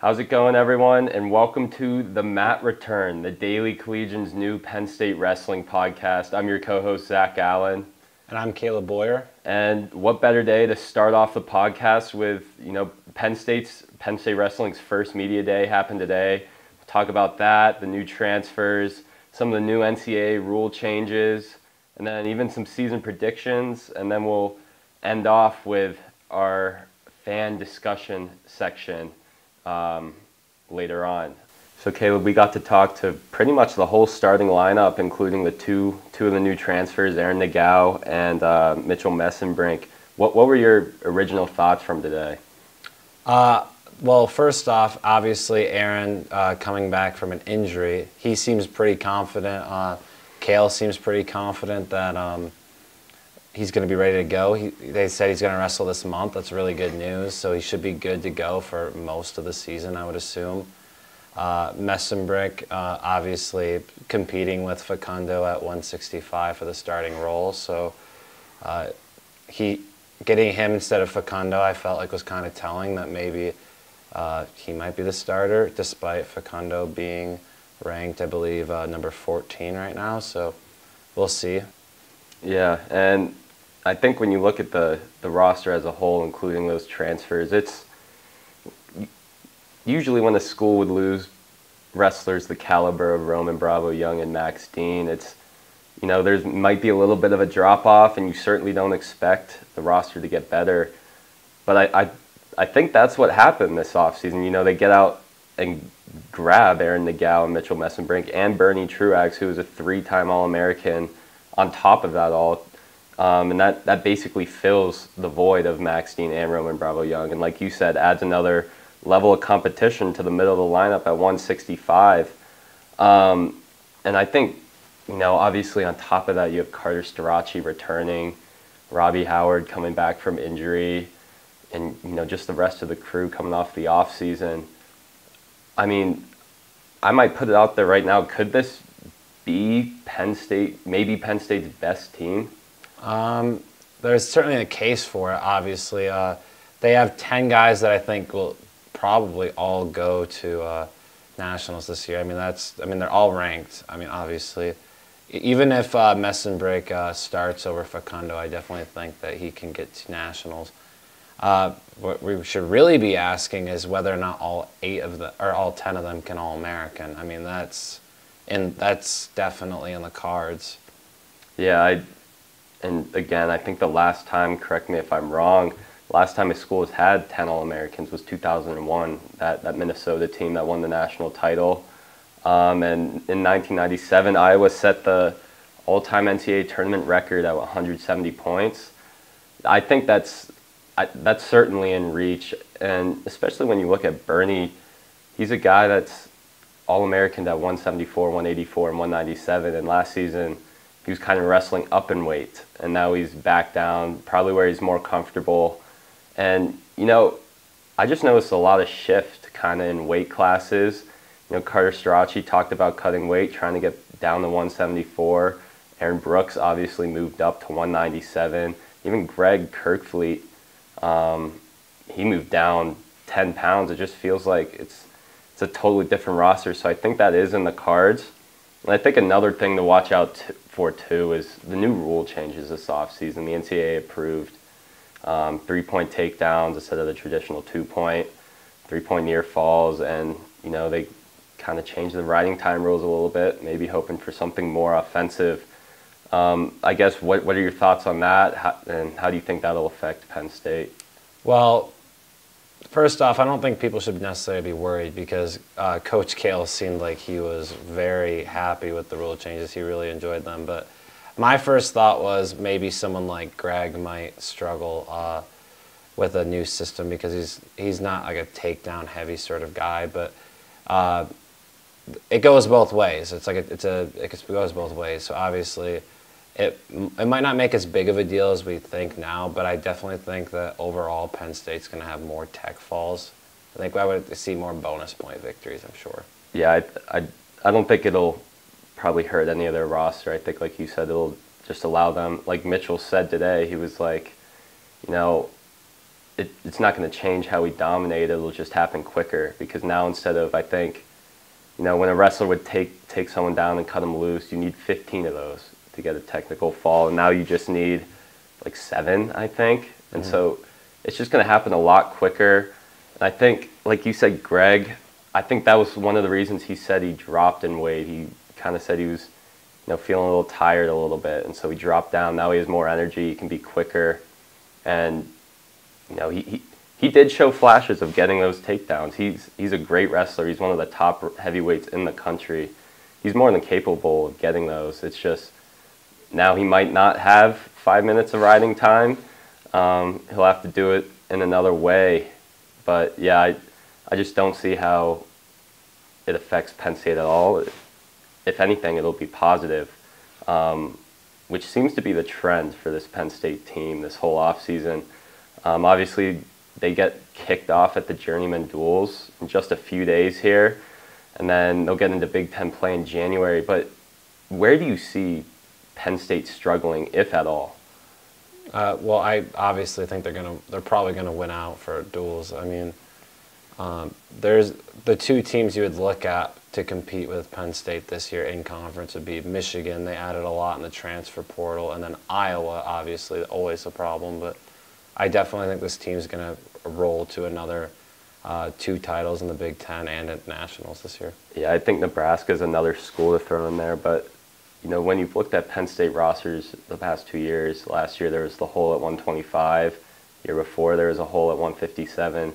How's it going, everyone? And welcome to The Mat Return, the Daily Collegian's new Penn State Wrestling podcast. I'm your co-host, Zach Allen. And I'm Kaleb Boyer. And what better day to start off the podcast with, Penn State Wrestling's first media day happened today. We'll talk about that, the new transfers, some of the new NCAA rule changes, and then even some season predictions. And then we'll end off with our fan discussion section later on. So Kaleb, we got to talk to pretty much the whole starting lineup, including the two of the new transfers, Aaron Nagao and Mitchell Messenbrink. What were your original thoughts from today? Well, first off, obviously Aaron coming back from an injury, he seems pretty confident. Kale seems pretty confident that he's going to be ready to go. They said he's going to wrestle this month. That's really good news. So he should be good to go for most of the season, I would assume. Messenbrink, obviously competing with Facundo at 165 for the starting role. So getting him instead of Facundo, I felt like was kind of telling that maybe he might be the starter, despite Facundo being ranked, I believe, number 14 right now. So we'll see. Yeah, and I think when you look at the roster as a whole, including those transfers, it's usually when a school would lose wrestlers the caliber of Roman Bravo Young and Max Dean, it's, there might be a little bit of a drop-off, and you certainly don't expect the roster to get better. But I think that's what happened this offseason. They get out and grab Aaron Nagao and Mitchell Messenbrink and Bernie Truax, who was a 3-time All-American, on top of that all. And that basically fills the void of Max Dean and Roman Bravo Young. And like you said, adds another level of competition to the middle of the lineup at 165. And I think, obviously on top of that, you have Carter Starachi returning, Robbie Howard coming back from injury, and, just the rest of the crew coming off the offseason. I mean, I might put it out there right now. Could this be maybe Penn State's best team? There's certainly a case for it, obviously. They have 10 guys that I think will probably all go to nationals this year. They're all ranked. Obviously. Even if Messenbrink starts over Facundo, I definitely think that he can get to nationals. What we should really be asking is whether or not all 10 of them can All-American. That's definitely in the cards. Yeah, and again, I think the last time, correct me if I'm wrong, last time a school has had 10 All-Americans was 2001, that Minnesota team that won the national title. And in 1997, Iowa set the all-time NCAA tournament record at 170 points. I think that's certainly in reach, and especially when you look at Bernie, he's a guy that's All-American at 174, 184, and 197, and last season he was kind of wrestling up in weight, and now he's back down, probably where he's more comfortable. And, I just noticed a lot of shift kind of in weight classes. Carter Starachi talked about cutting weight, trying to get down to 174. Aaron Brooks obviously moved up to 197. Even Greg Kirkfleet, he moved down 10 pounds. It just feels like it's a totally different roster. So I think that is in the cards. And I think another thing to watch out for, too, is the new rule changes this offseason. The NCAA approved 3-point takedowns instead of the traditional 2-point, 3-point near falls, and, they kind of changed the riding time rules a little bit, maybe hoping for something more offensive. I guess, what are your thoughts on that, and how do you think that'll affect Penn State? Well, first off, I don't think people should necessarily be worried because Coach Kale seemed like he was very happy with the rule changes. He really enjoyed them. But my first thought was maybe someone like Greg might struggle with a new system because he's not like a takedown heavy sort of guy. But it goes both ways. It goes both ways. So obviously, it might not make as big of a deal as we think now, but I definitely think that overall Penn State's going to have more tech falls. I think I would see more bonus point victories, I'm sure. Yeah, I don't think it'll probably hurt any of their roster. I think, like you said, it'll just allow them, like Mitchell said today, he was like, it's not going to change how we dominate. It'll just happen quicker because now instead of, I think, when a wrestler would take someone down and cut them loose, you need 15 of those to get a technical fall, and now you just need like 7, I think. And so it's just going to happen a lot quicker. And I think, like you said, Greg, I think that was one of the reasons he said he dropped in weight. He kind of said he was, feeling a little tired a little bit, and so he dropped down. Now he has more energy. He can be quicker, and he did show flashes of getting those takedowns. He's a great wrestler. He's one of the top heavyweights in the country. He's more than capable of getting those. It's just now he might not have 5 minutes of riding time. He'll have to do it in another way. But yeah, I just don't see how it affects Penn State at all. If anything, it'll be positive, which seems to be the trend for this Penn State team this whole offseason. Obviously, they get kicked off at the Journeyman Duels in just a few days here, and then they'll get into Big Ten play in January. But where do you see Penn State struggling, if at all? Well, I obviously think they're probably gonna win out for duels. I mean, there's the 2 teams you would look at to compete with Penn State this year in conference would be Michigan. They added a lot in the transfer portal, and then Iowa, obviously, always a problem. But I definitely think this team's gonna roll to another 2 titles in the Big Ten and at Nationals this year. Yeah, I think Nebraska's another school to throw in there, but when you've looked at Penn State rosters the past 2 years, last year there was the hole at 125. The year before there was a hole at 157.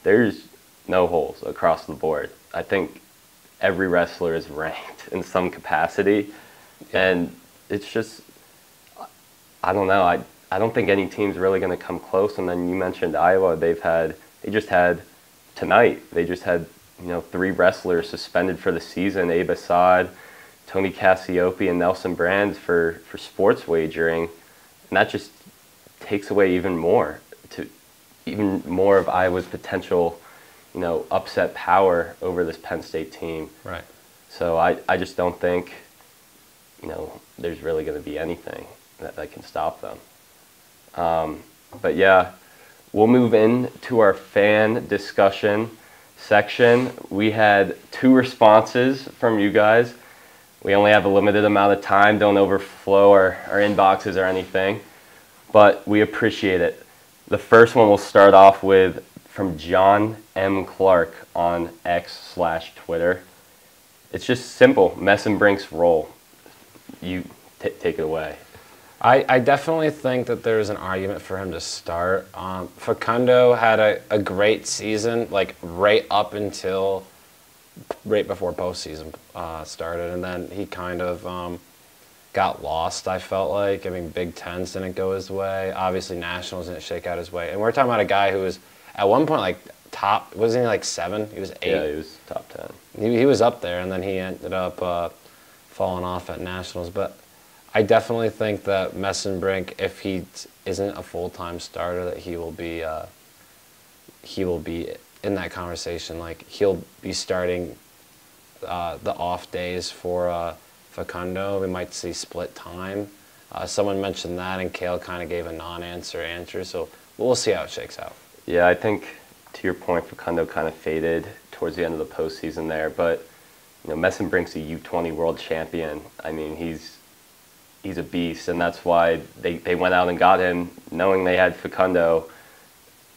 There's no holes across the board. I think every wrestler is ranked in some capacity, and it's just, I don't know. I don't think any team's really going to come close. And then you mentioned Iowa. They just had tonight. They just had 3 wrestlers suspended for the season: Abe Assad, Tony Cassiope, and Nelson Brands for sports wagering, and that just takes away even more of Iowa's potential, upset power over this Penn State team. Right. So I just don't think, there's really going to be anything that can stop them. But yeah, we'll move into our fan discussion section. We had 2 responses from you guys. We only have a limited amount of time. Don't overflow our inboxes or anything, but we appreciate it. The first one we'll start off with from John M. Clark on X/Twitter. It's just simple. Mess and Brink's roll. You take it away. I definitely think that there's an argument for him to start. Facundo had a great season, like right before postseason started, and then he kind of got lost, I felt like. I mean, Big Tens didn't go his way. Obviously, Nationals didn't shake out his way. And we're talking about a guy who was, at one point, like top, wasn't he like 7? He was 8. Yeah, he was top 10. He was up there, and then he ended up falling off at Nationals. But I definitely think that Messenbrink, if he isn't a full-time starter, that he will be in that conversation. Like, he'll be starting the off days for Facundo. We might see split time. Someone mentioned that, and Kale kind of gave a non-answer, so we'll see how it shakes out. Yeah, I think, to your point, Facundo kind of faded towards the end of the postseason there, but Messenbrink's a U20 world champion. I mean, he's a beast, and that's why they went out and got him, knowing they had Facundo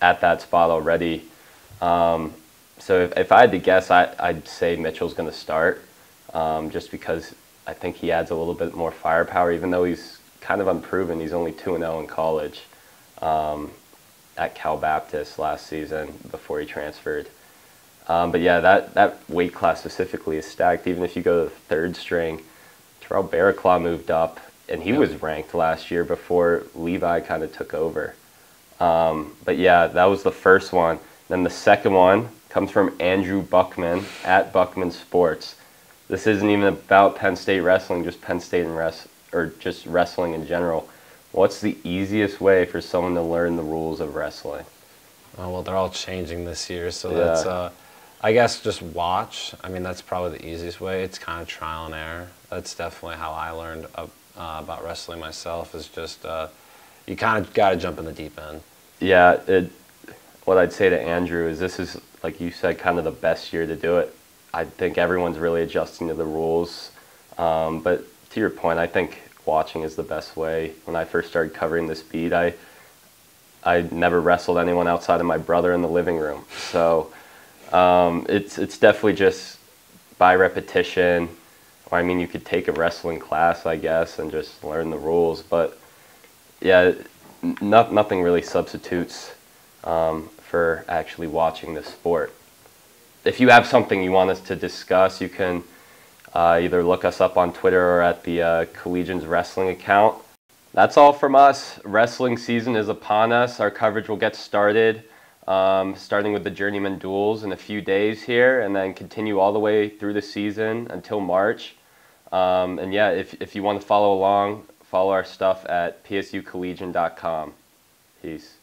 at that spot already. So if I had to guess, I'd say Mitchell's going to start, just because I think he adds a little bit more firepower, even though he's kind of unproven. He's only 2-0 in college at Cal Baptist last season before he transferred. But yeah, that weight class specifically is stacked. Even if you go to the 3rd string, Terrell Barraclaw moved up, and he was ranked last year before Levi kind of took over. But yeah, that was the first one. Then the second one comes from Andrew Buckman at Buckman Sports. This isn't even about Penn State wrestling, just Penn State or just wrestling in general. What's the easiest way for someone to learn the rules of wrestling? Oh, well, they're all changing this year, so that's, I guess, just watch. I mean, that's probably the easiest way. It's kind of trial and error. That's definitely how I learned about wrestling myself, is just you kind of got to jump in the deep end. Yeah, what I'd say to Andrew is this is, like you said, kind of the best year to do it. I think everyone's really adjusting to the rules. But to your point, I think watching is the best way. When I first started covering this beat, I never wrestled anyone outside of my brother in the living room. So it's definitely just by repetition. Or I mean, you could take a wrestling class, I guess, and just learn the rules. But yeah, nothing really substitutes for actually watching the sport. If you have something you want us to discuss, you can either look us up on Twitter or at the Collegian's wrestling account. That's all from us. Wrestling season is upon us. Our coverage will get started, starting with the Journeyman Duels in a few days here, and then continue all the way through the season until March. And yeah, if you want to follow along, follow our stuff at psucollegian.com. Peace.